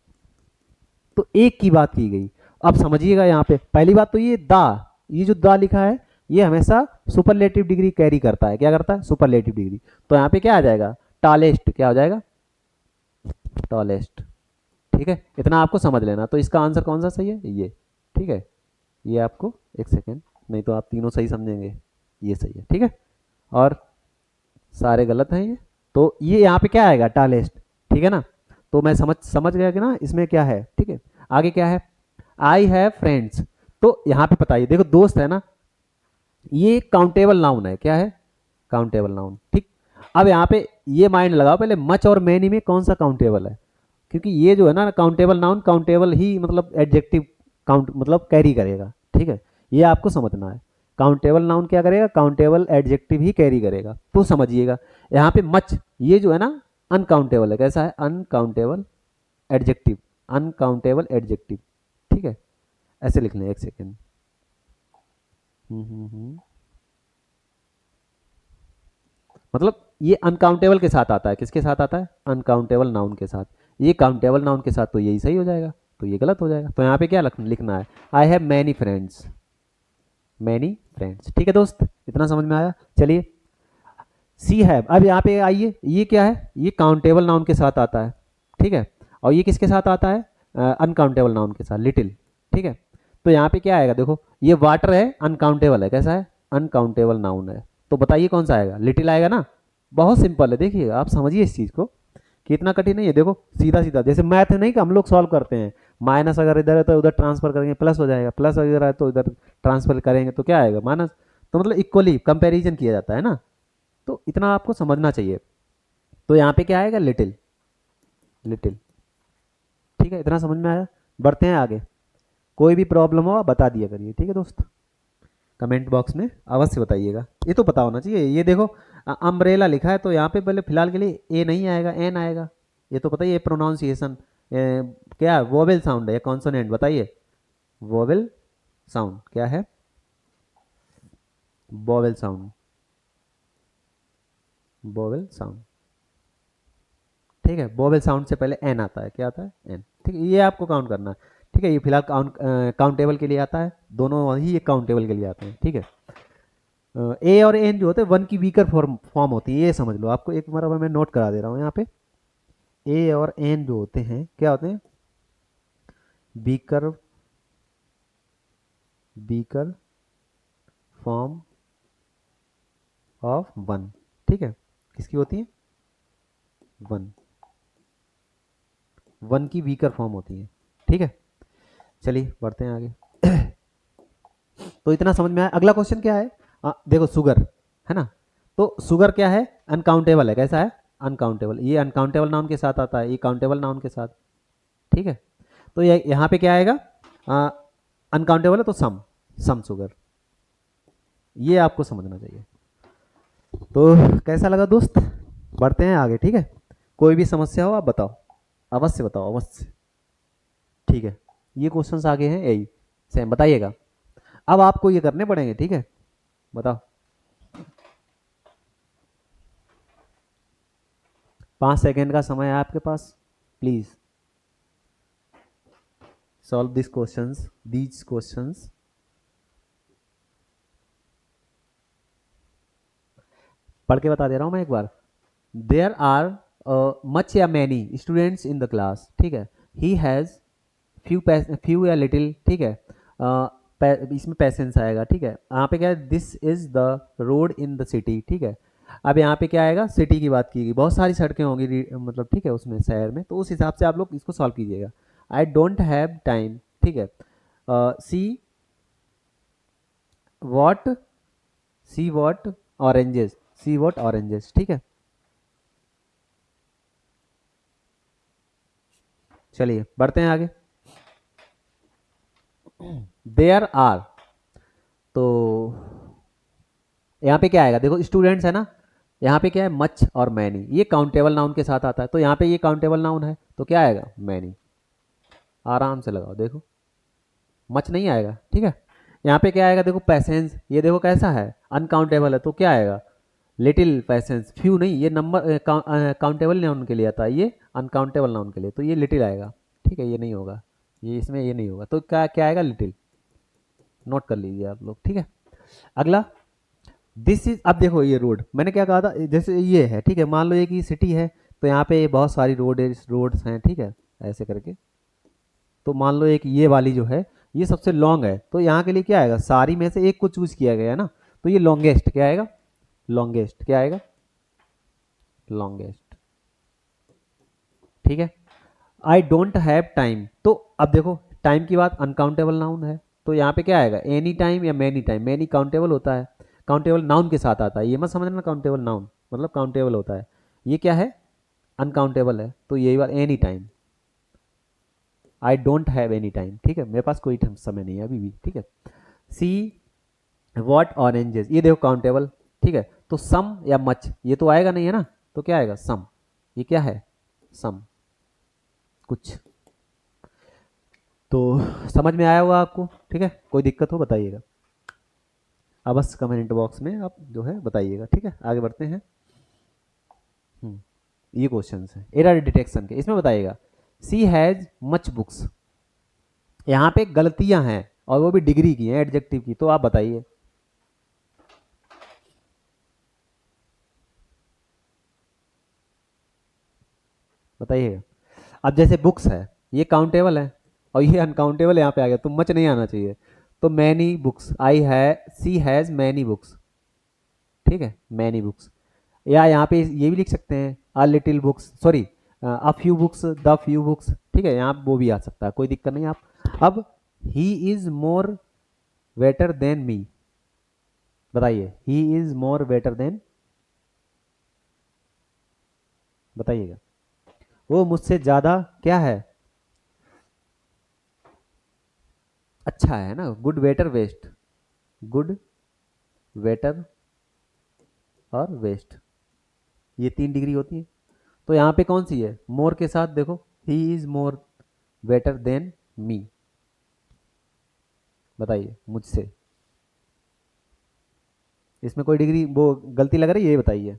तो एक की बात की गई। अब समझिएगा यहाँ पे पहली बात तो ये दा, ये जो दा लिखा है, ये हमेशा सुपरलेटिव डिग्री कैरी करता है, क्या करता है, सुपरलेटिव डिग्री, तो यहाँ पे क्या आ जाएगा, टालेस्ट, क्या हो जाएगा, टॉलेस्ट। ठीक है, इतना आपको समझ लेना, तो इसका आंसर कौन सा सही है, ये, ठीक है, ये आपको एक सेकेंड, नहीं तो आप तीनों सही समझेंगे, ये सही है, ठीक है, और सारे गलत हैं ये, तो ये यहाँ पे क्या आएगा, टालेस्ट, ठीक है ना, तो मैं समझ समझ गया कि ना इसमें क्या है, ठीक है। आगे क्या है, आई हैव फ्रेंड्स, तो यहाँ पे बताइए, देखो दोस्त है ना, ये काउंटेबल नाउन है, क्या है, काउंटेबल नाउन, ठीक। अब यहाँ पे ये माइंड लगाओ पहले, मच और मैनी में कौन सा काउंटेबल है, क्योंकि ये जो है ना काउंटेबल नाउन, काउंटेबल ही मतलब एडजेक्टिव काउंट मतलब कैरी करेगा, ठीक है, ये आपको समझना है, काउंटेबल नाउन क्या करेगा, काउंटेबल एडजेक्टिव ही कैरी करेगा, तो समझिएगा यहाँ पे मच, ये जो है ना अनकाउंटेबल है, कैसा है, अनकाउंटेबल एडजेक्टिव, अनकाउंटेबल एडजेक्टिव, ठीक है, ऐसे लिख लें, एक सेकेंड। मतलब ये अनकाउंटेबल के साथ आता है, किसके साथ आता है, अनकाउंटेबल नाउन के साथ, ये काउंटेबल नाउन के साथ, तो यही सही हो जाएगा, तो ये गलत हो जाएगा, तो यहाँ पे क्या लिखना है, I have many friends, many friends, ठीक है दोस्त, इतना समझ में आया। चलिए, सी हैव, अब यहाँ पे आइए, ये क्या है, ये काउंटेबल नाउन के साथ आता है, ठीक है, और ये किसके साथ आता है, अनकाउंटेबल नाउन के साथ, लिटिल, ठीक है, तो यहाँ पे क्या आएगा, देखो ये वाटर है, अनकाउंटेबल है, कैसा है, अनकाउंटेबल नाउन है, तो बताइए कौन सा आएगा, लिटिल आएगा ना, बहुत सिंपल है, देखिएगा आप समझिए इस चीज़ को कि इतना कठिन नहीं है, देखो सीधा सीधा, जैसे मैथ है नहीं कि हम लोग सॉल्व करते हैं, माइनस अगर इधर है तो उधर ट्रांसफर करेंगे प्लस हो जाएगा, प्लस अगर है तो इधर ट्रांसफर करेंगे तो क्या आएगा, माइनस, तो मतलब इक्वली कंपैरिजन किया जाता है ना, तो इतना आपको समझना चाहिए, तो यहाँ पे क्या आएगा, लिटिल, लिटिल, ठीक है, इतना समझ में आया। बढ़ते हैं आगे, कोई भी प्रॉब्लम हो आप बता दिया करिए, ठीक है दोस्त, कमेंट बॉक्स में अवश्य बताइएगा। ये तो पता होना चाहिए। ये देखो अम्ब्रेला लिखा है तो यहाँ पे पहले फिलहाल के लिए ए नहीं आएगा, एन आएगा। ये तो पता ही है प्रोनाउंसिएशन क्या वोवेल साउंड है या कॉन्सोनेंट, बताइए। वोवेल साउंड क्या है? Vowel sound, vowel sound. ठीक है, वोवेल साउंड से पहले एन आता है, क्या आता है? एन। ठीक है, ये आपको काउंट करना है। ठीक है, ये फिलहाल काउंटेबल के लिए आता है, दोनों ही ये काउंटेबल के लिए आते हैं। ठीक है, ए और एन जो होते हैं वन की वीकर फॉर्म फॉर्म होती है, ये समझ लो। आपको एक बार मैं नोट करा दे रहा हूँ यहाँ पे। ए और एन जो होते हैं क्या होते हैं? Weaker, weaker form of one. ठीक है, किसकी होती है? वन, वन की वीकर फॉर्म होती है। ठीक है, चलिए बढ़ते हैं आगे। तो इतना समझ में आया। अगला क्वेश्चन क्या है? देखो शुगर है ना, तो शुगर क्या है? अनकाउंटेबल है। कैसा है? अनकाउंटेबल। ये अनकाउंटेबल नाउन के साथ आता है, ये काउंटेबल नाउन के साथ। ठीक है, तो ये यहाँ पे क्या आएगा? अनकाउंटेबल है तो सम, सम शुगर। ये आपको समझना चाहिए। तो कैसा लगा दोस्त? बढ़ते हैं आगे। ठीक है, कोई भी समस्या हो आप बताओ, अवश्य बताओ, अवश्य। ठीक है, ये क्वेश्चंस आगे हैं यही सेम, बताइएगा। अब आपको ये करने पड़ेंगे। ठीक है, बताओ। 5 सेकेंड का समय है आपके पास, please solve this questions, these questions. पढ़ के बता दे रहा हूं मैं एक बार। देयर आर मच या many students in the class. ठीक है, ही हैज़ फ्यू या लिटिल। ठीक है, इसमें पैसेंस आएगा। ठीक है, यहाँ पे क्या है? This is the road in the city. ठीक है, अब यहाँ पे क्या आएगा? सिटी की बात की गई, बहुत सारी सड़कें होंगी मतलब। ठीक है, उसमें शहर में, तो उस हिसाब से आप लोग इसको सॉल्व कीजिएगा। I don't have time. ठीक है, see what, see what oranges, see what oranges. ठीक है, चलिए बढ़ते हैं आगे। देयर आर, तो यहाँ पे क्या आएगा? देखो स्टूडेंट्स है ना, यहाँ पे क्या है? मच और मैनी, ये काउंटेबल नाउन के साथ आता है, तो यहाँ पे ये काउंटेबल नाउन है तो क्या आएगा? मैनी। आराम से लगाओ, देखो मच नहीं आएगा। ठीक है, यहाँ पे क्या आएगा? देखो पैसेंस, ये देखो कैसा है? अनकाउंटेबल है तो क्या आएगा? Little patience. फ्यू नहीं, ये नंबर काउंटेबल नाउन के लिए आता है, ये अनकाउंटेबल नाउन के लिए, तो ये लिटिल आएगा। ठीक है, ये नहीं होगा, ये इसमें ये नहीं होगा, तो क्या क्या आएगा? लिटिल। नोट कर लीजिए आप लोग। ठीक है, अगला दिस इज। अब देखो ये रोड मैंने क्या कहा था, जैसे ये है। ठीक है, मान लो ये कि सिटी है, तो यहाँ पे बहुत सारी रोड्स हैं। ठीक है, ऐसे करके, तो मान लो एक ये वाली जो है ये सबसे लॉन्ग है, तो यहाँ के लिए क्या आएगा? सारी में से एक को चूज किया गया है ना, तो ये लॉन्गेस्ट क्या आएगा? लॉन्गेस्ट क्या आएगा? लॉन्गेस्ट। ठीक है, आई डोंट हैव टाइम, तो अब देखो टाइम की बात, अनकाउंटेबल नाउन है, तो यहाँ पे क्या आएगा? एनी टाइम या मैनी टाइम। मैनी काउंटेबल होता है, काउंटेबल नाउन के साथ आता है, ये मत समझना काउंटेबल नाउन मतलब काउंटेबल होता है। ये क्या है? अनकाउंटेबल है, तो यही बात, any time. I don't have any time. ठीक है, मेरे पास कोई समय नहीं है अभी भी। ठीक है, सी वॉट ऑरेंजेस, ये देखो काउंटेबल। ठीक है, तो सम या मच ये तो आएगा नहीं है ना, तो क्या आएगा? सम। ये क्या है? सम कुछ। तो समझ में आया होगा आपको। ठीक है, कोई दिक्कत हो बताइएगा, अवश्य कमेंट बॉक्स में आप जो है बताइएगा। ठीक है, आगे बढ़ते हैं। ये क्वेश्चन है एरर डिटेक्शन के, इसमें बताइएगा। सी हैज मच बुक्स, यहाँ पे गलतियां हैं और वो भी डिग्री की हैं, एडजेक्टिव की, तो आप बताइए। बताइएगा। अब जैसे बुक्स है, ये काउंटेबल है और ये अनकाउंटेबल यहाँ पे आ गया, तो मच नहीं आना चाहिए। तो मैनी बुक्स, आई है, सी हैज मैनी बुक्स। ठीक है, मैनी बुक्स। या यहाँ पे ये भी लिख सकते हैं, a little books, sorry a few books, the few books. ठीक है, यहाँ वो भी आ सकता है, कोई दिक्कत नहीं। आप अब he is more better than me, बताइए। He is more better than, बताइएगा। वो मुझसे ज्यादा क्या है? अच्छा है ना, good better best, good better और वेस्ट, ये 3 डिग्री होती है। तो यहाँ पे कौन सी है, मोर के साथ देखो, ही is more better than me, बताइए मुझसे, इसमें कोई डिग्री वो गलती लग रही है, ये बताइए।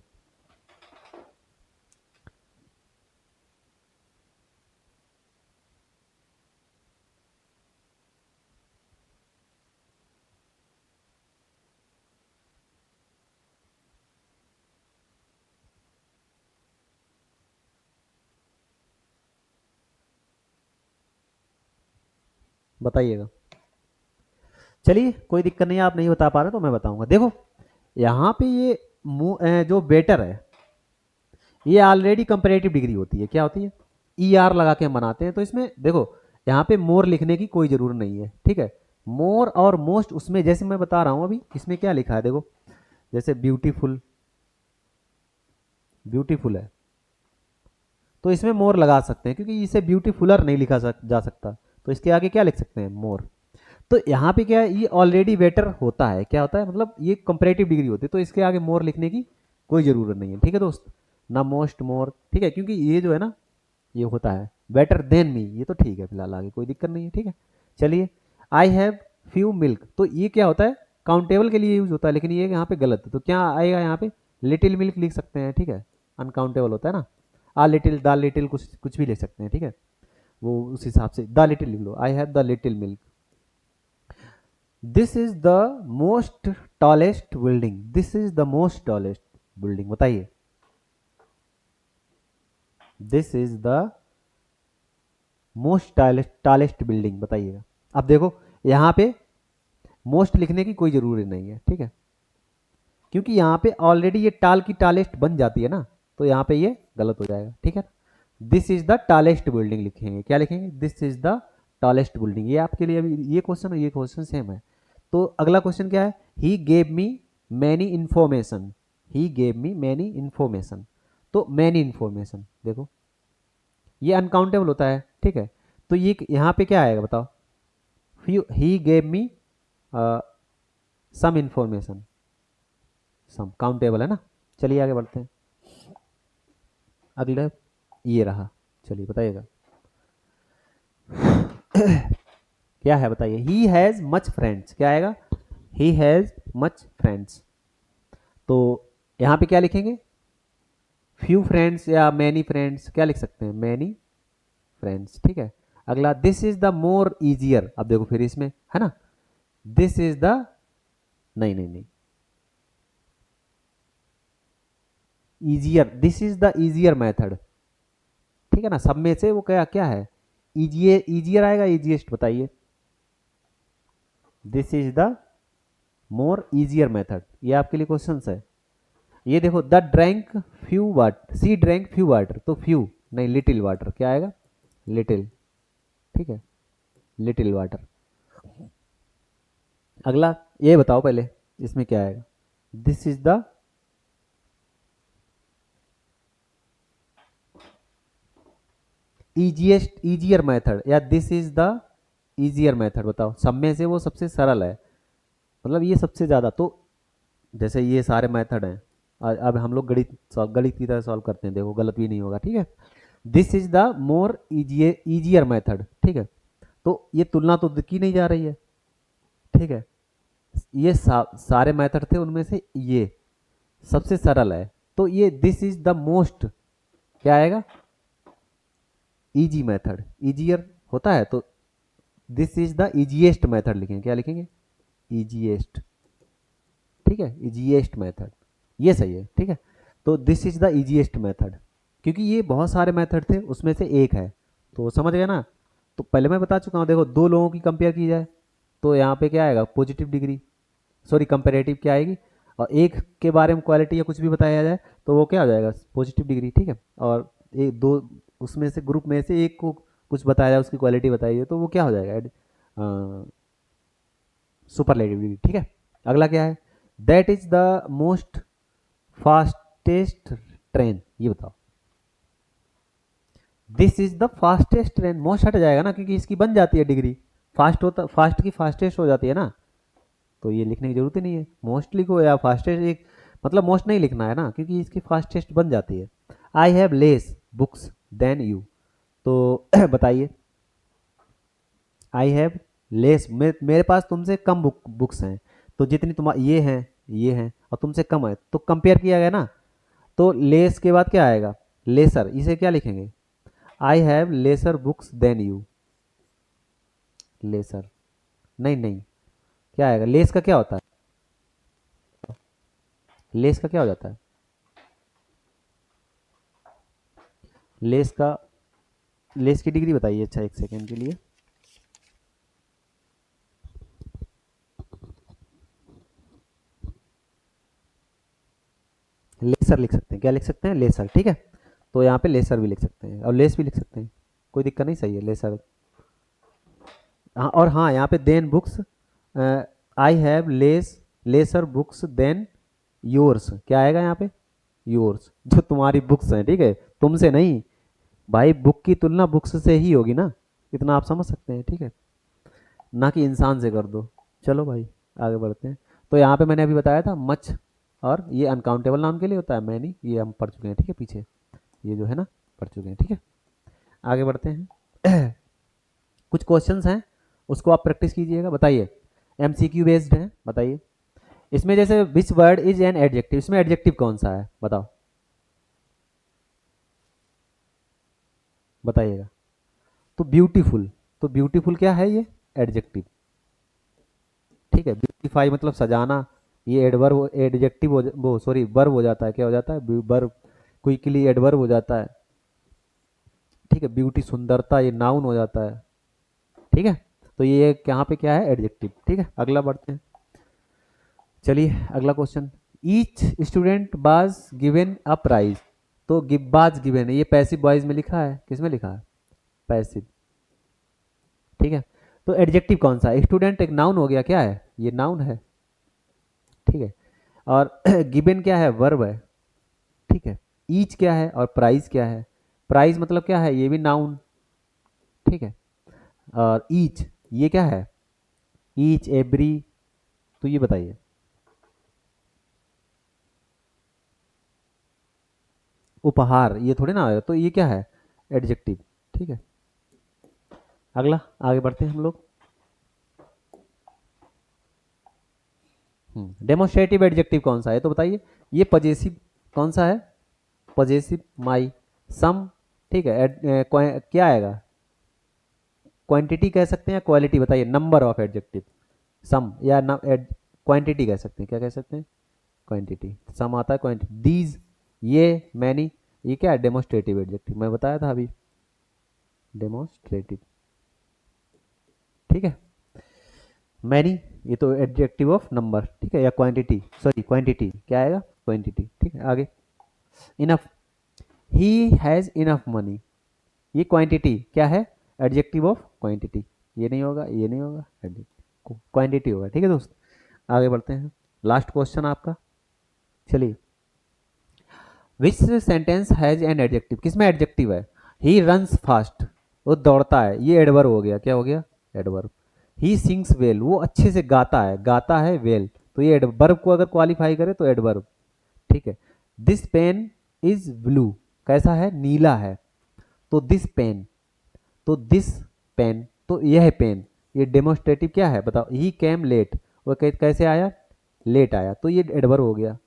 बताइएगा। चलिए कोई दिक्कत नहीं है, आप नहीं बता पा रहे तो मैं बताऊंगा। देखो यहाँ पे ये जो बेटर है, ये ऑलरेडी कंपेरेटिव डिग्री होती है, क्या होती है, ई आर लगा के हम बनाते हैं। तो इसमें देखो यहाँ पे मोर लिखने की कोई ज़रूरत नहीं है, ठीक है। मोर और मोस्ट उसमें जैसे मैं बता रहा हूँ अभी, इसमें क्या लिखा है देखो, जैसे ब्यूटीफुल, ब्यूटीफुल है तो इसमें मोर लगा सकते हैं, क्योंकि इसे ब्यूटीफुलर नहीं लिखा जा सकता, तो इसके आगे क्या लिख सकते हैं, मोर। तो यहाँ पे क्या है, ये ऑलरेडी बेटर होता है, क्या होता है, मतलब ये कंपेरेटिव डिग्री होती है, तो इसके आगे मोर लिखने की कोई ज़रूरत नहीं है, ठीक है दोस्त, ना मोस्ट मोर, ठीक है, क्योंकि ये जो है ना, ये होता है बेटर देन मी, ये तो ठीक है, फिलहाल आगे कोई दिक्कत नहीं है, ठीक है। चलिए, आई हैव फ्यू मिल्क, तो ये क्या होता है, काउंटेबल के लिए यूज होता है, लेकिन ये यहाँ पे गलत है, तो क्या आएगा यहाँ पे, लिटिल मिल्क लिख सकते हैं, ठीक है, अनकाउंटेबल होता है ना, आ लिटिल, द लिटिल, कुछ कुछ भी लिख सकते हैं, ठीक है, वो उस हिसाब से द लिटिल लिख लो, I have the little milk. This is the most tallest building, this is the most tallest building, बताइए, this is the most tallest building, बताइएगा। अब देखो यहाँ पे मोस्ट लिखने की कोई जरूरत नहीं है, ठीक है, क्योंकि यहाँ पे ऑलरेडी ये टाल की टालेस्ट बन जाती है ना, तो यहाँ पे ये गलत हो जाएगा, ठीक है। This is the tallest building लिखेंगे, क्या लिखेंगे, this is the tallest building, ये आपके लिए अभी ये क्वेश्चन और ये क्वेश्चन सेम है। तो अगला क्वेश्चन क्या है, ही गेव मी मैनी इंफॉर्मेशन, ही गेव मी मैनी इंफॉर्मेशन, तो मैनी इंफॉर्मेशन देखो ये अनकाउंटेबल होता है, ठीक है, तो ये यहाँ पे क्या आएगा बताओ, he gave me some information, some countable है ना। चलिए आगे बढ़ते हैं, अगला ये रहा, चलिए बताइएगा। क्या है बताइए, ही हैज़ मच फ्रेंड्स, क्या आएगा, ही हैज़ मच फ्रेंड्स, तो यहाँ पे क्या लिखेंगे, फ्यू फ्रेंड्स या मैनी फ्रेंड्स, क्या लिख सकते हैं, मैनी फ्रेंड्स, ठीक है। अगला, this is the more easier, अब देखो फिर इसमें है ना, दिस इज द, नहीं नहीं नहीं, easier, this is the easier method, ठीक है ना, सब में से वो क्या क्या है, इजिए इजियर आएगा, इजिएस्ट, बताइए, this is the more easier method, ये आपके लिए क्वेश्चन है। ये देखो, the drank few water, she drank few water, तो फ्यू नहीं, लिटिल वाटर, क्या आएगा, लिटिल, ठीक है, लिटिल वाटर। अगला ये बताओ पहले, इसमें क्या आएगा, this is the easiest easier method, या this is the easier method, बताओ, सब में से वो सबसे सरल है, मतलब ये सबसे ज़्यादा, तो जैसे ये सारे मेथड हैं, अब हम लोग गणित की तरह सॉल्व करते हैं, देखो गलत भी नहीं होगा, ठीक है। This is the more easier method, ठीक है, तो ये तुलना तो की नहीं जा रही है, ठीक है, ये सारे मेथड थे, उनमें से ये सबसे सरल है, तो ये दिस इज द मोस्ट, क्या आएगा, इजी मेथड, इजियर होता है, तो this is the easiest method लिखेंगे, क्या लिखेंगे, इजीएस्ट, ठीक है, इजीएस्ट मेथड, ये सही है, ठीक है। तो this is the easiest method, क्योंकि ये बहुत सारे मेथड थे, उसमें से एक है, तो समझ गए ना। तो पहले मैं बता चुका हूँ, देखो दो लोगों की कंपेयर की जाए तो यहाँ पे क्या आएगा, पॉजिटिव डिग्री, सॉरी कंपेरेटिव क्या आएगी, और एक के बारे में क्वालिटी या कुछ भी बताया जाए तो वो क्या हो जाएगा, पॉजिटिव डिग्री, ठीक है, और एक दो उसमें से ग्रुप में से एक को कुछ बताया जाए, उसकी क्वालिटी बताई है, तो वो क्या हो जाएगा, सुपरलेटिव डिग्री, ठीक है। अगला क्या है, that is the most fastest train, ये बताओ, this is the fastest train, most हट जाएगा ना, क्योंकि इसकी बन जाती है डिग्री, फास्ट होता, फास्ट की फास्टेस्ट हो जाती है ना, तो ये लिखने की जरूरत ही नहीं है, मोस्ट लिखो या फास्टेस्ट, एक मतलब मोस्ट नहीं लिखना है ना, क्योंकि इसकी फास्टेस्ट बन जाती है। I have less books than you, तो बताइए, आई हैव लेस, मेरे पास तुमसे कम बुक्स हैं, तो जितनी तुम्हारी ये हैं और तुमसे कम है, तो कंपेयर किया गया ना, तो लेस के बाद क्या आएगा, लेसर, इसे क्या लिखेंगे, I have lesser books than you, lesser, नहीं नहीं, क्या आएगा, लेस का क्या होता है, लेस का क्या हो जाता है, लेस का, लेस की डिग्री बताइए, अच्छा एक सेकेंड के लिए, लेसर लिख सकते हैं, क्या लिख सकते हैं, लेसर, ठीक है, तो यहाँ पे लेसर भी लिख सकते हैं और लेस भी लिख सकते हैं, कोई दिक्कत नहीं, सही है लेसर। हाँ, और हाँ यहाँ पे than books, I have lesser books than yours, क्या आएगा यहाँ पे, योर्स, जो तुम्हारी बुक्स हैं, ठीक है, तुमसे नहीं, भाई बुक की तुलना बुक्स से ही होगी ना, इतना आप समझ सकते हैं, ठीक है, ना कि इंसान से कर दो। चलो भाई आगे बढ़ते हैं। तो यहाँ पे मैंने अभी बताया था मच, और ये अनकाउंटेबल नाउन के लिए होता है, मैनी, ये हम पढ़ चुके हैं, ठीक है, पीछे ये जो है ना पढ़ चुके हैं, ठीक है, आगे बढ़ते हैं। कुछ क्वेश्चंस हैं, उसको आप प्रैक्टिस कीजिएगा, बताइए, एमसीक्यू बेस्ड है, बताइए, इसमें जैसे which word is an adjective, इसमें एडजेक्टिव कौन सा है, बताओ, बताइएगा, तो ब्यूटीफुल, तो ब्यूटीफुल क्या है, ये एडजेक्टिव, ठीक है, ब्यूटीफाई मतलब सजाना, ये एडवर्ब एडजेक्टिव वो सॉरी वर्ब हो जाता है, क्या हो जाता है, वर्ब, क्विकली एडवर्ब हो जाता है, ठीक है, ब्यूटी सुंदरता, ये नाउन हो जाता है, ठीक है, तो ये यहाँ पे क्या है, एडजेक्टिव, ठीक है, अगला बढ़ते हैं, चलिए अगला क्वेश्चन, ईच स्टूडेंट बाज गिवन अ प्राइज, तो बाज गिवन है, ये पैसिव वॉइस में लिखा है, किस में लिखा है, पैसिव, ठीक है, तो एडजेक्टिव कौन सा है, स्टूडेंट एक नाउन हो गया, क्या है, ये नाउन है, ठीक है, और गिवन क्या है, वर्ब है, ठीक है, ईच क्या है और प्राइज क्या है, प्राइज मतलब क्या है, ये भी नाउन, ठीक है, और ईच ये क्या है, ईच एवरी, तो ये बताइए, उपहार, ये थोड़े ना आएगा, तो ये क्या है, एडजेक्टिव, ठीक है, अगला आगे बढ़ते हैं हम लोग, डेमोस्ट्रेटिव एडजेक्टिव कौन सा है, तो बताइए, ये पजेसिव कौन सा है, पजेसिव माई, सम, ठीक है, क्या आएगा, क्वांटिटी कह सकते हैं या क्वालिटी, बताइए, नंबर ऑफ एडजेक्टिव, सम या क्वांटिटी कह सकते हैं, क्या कह सकते हैं, क्वांटिटी, सम आता है क्वांटिटी, दीज, ये, मैनी, ये क्या है, डेमोस्ट्रेटिव एडजेक्टिव, मैं बताया था अभी, डेमोस्ट्रेटिव, ठीक है, मैनी, ये तो एडजेक्टिव ऑफ नंबर, ठीक है, या क्वांटिटी, सॉरी क्वांटिटी क्या आएगा, क्वांटिटी, ठीक है, आगे, enough, he has enough money, ये क्वांटिटी क्या है, एडजेक्टिव ऑफ क्वांटिटी, ये नहीं होगा, ये नहीं होगा, क्वांटिटी होगा, ठीक है दोस्त, आगे बढ़ते हैं, लास्ट क्वेश्चन आपका, चलिए, विच सेंटेंस हैज एन एडजेक्टिव, किसमें एडजेक्टिव है, ही रन्स फास्ट, वो दौड़ता है, ये एडवर्ब हो गया, क्या हो गया, एडवर्ब, ही सिंग्स वेल, वो अच्छे से गाता है वेल, तो ये एडवर्ब को अगर क्वालिफाई करे तो एडवर्ब, ठीक है, दिस पेन इज ब्लू, कैसा है, नीला है, तो दिस पेन, तो दिस पेन, तो यह पेन, ये डेमोस्ट्रेटिव क्या है, बताओ, ही केम लेट, वो कैसे आया, लेट आया, तो ये एडवर्ब हो गया,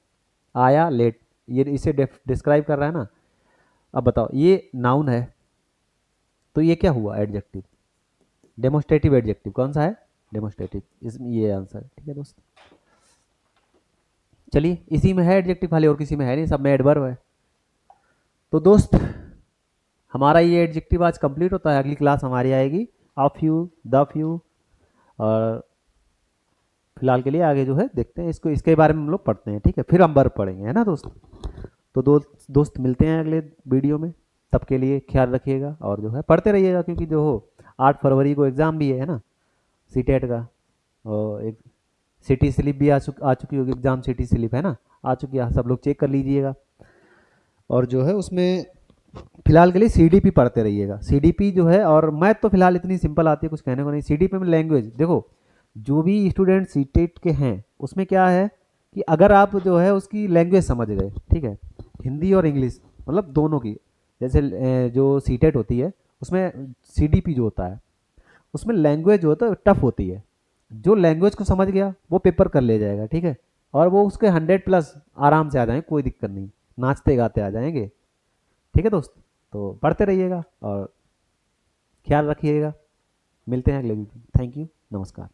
आया लेट, ये इसे डिस्क्राइब कर रहा है ना, अब बताओ, ये नाउन है, तो ये क्या हुआ, एडजेक्टिव, डेमोस्ट्रेटिव एडजेक्टिव कौन सा है, डेमोस्ट्रेटिव, इसमें ये आंसर है, ठीक है दोस्त, चलिए इसी में है एडजेक्टिव खाली, और किसी में है नहीं, सब में एडवर्ब है, तो दोस्त हमारा ये एडजेक्टिव आज कंप्लीट होता है, अगली क्लास हमारी आएगी अ फ्यू, द फ्यू, और फिलहाल के लिए आगे जो है देखते हैं, इसको इसके बारे में हम लोग पढ़ते हैं, ठीक है, फिर हम वर्ब पढ़ेंगे, है ना दोस्त, तो दोस्त मिलते हैं अगले वीडियो में, तब के लिए ख्याल रखिएगा, और जो है पढ़ते रहिएगा, क्योंकि जो हो 8 फरवरी को एग्ज़ाम भी है ना, सीटेट का, और एक सिटी स्लिप भी आ चुकी होगी, एग्ज़ाम सिटी स्लिप है ना, आ चुकी है, सब लोग चेक कर लीजिएगा, और जो है उसमें फिलहाल के लिए सीडीपी पढ़ते रहिएगा, सीडीपी जो है, और मैथ तो फिलहाल इतनी सिंपल आती है, कुछ कहने को नहीं, सीडीपी में लैंग्वेज देखो, जो भी स्टूडेंट सीटेट के हैं उसमें क्या है कि अगर आप जो है उसकी लैंग्वेज समझ गए, ठीक है, हिंदी और इंग्लिश मतलब दोनों की, जैसे जो सीटेट होती है उसमें सीडीपी जो होता है उसमें लैंग्वेज जो होता है टफ होती है। जो लैंग्वेज को समझ गया वो पेपर कर ले जाएगा, ठीक है, और वो उसके 100+ आराम से आ जाएंगे, कोई दिक्कत नहीं, नाचते गाते आ जाएंगे। ठीक है दोस्त, तो पढ़ते रहिएगा और ख्याल रखिएगा। मिलते हैं अगले वीडियो। थैंक यू, नमस्कार।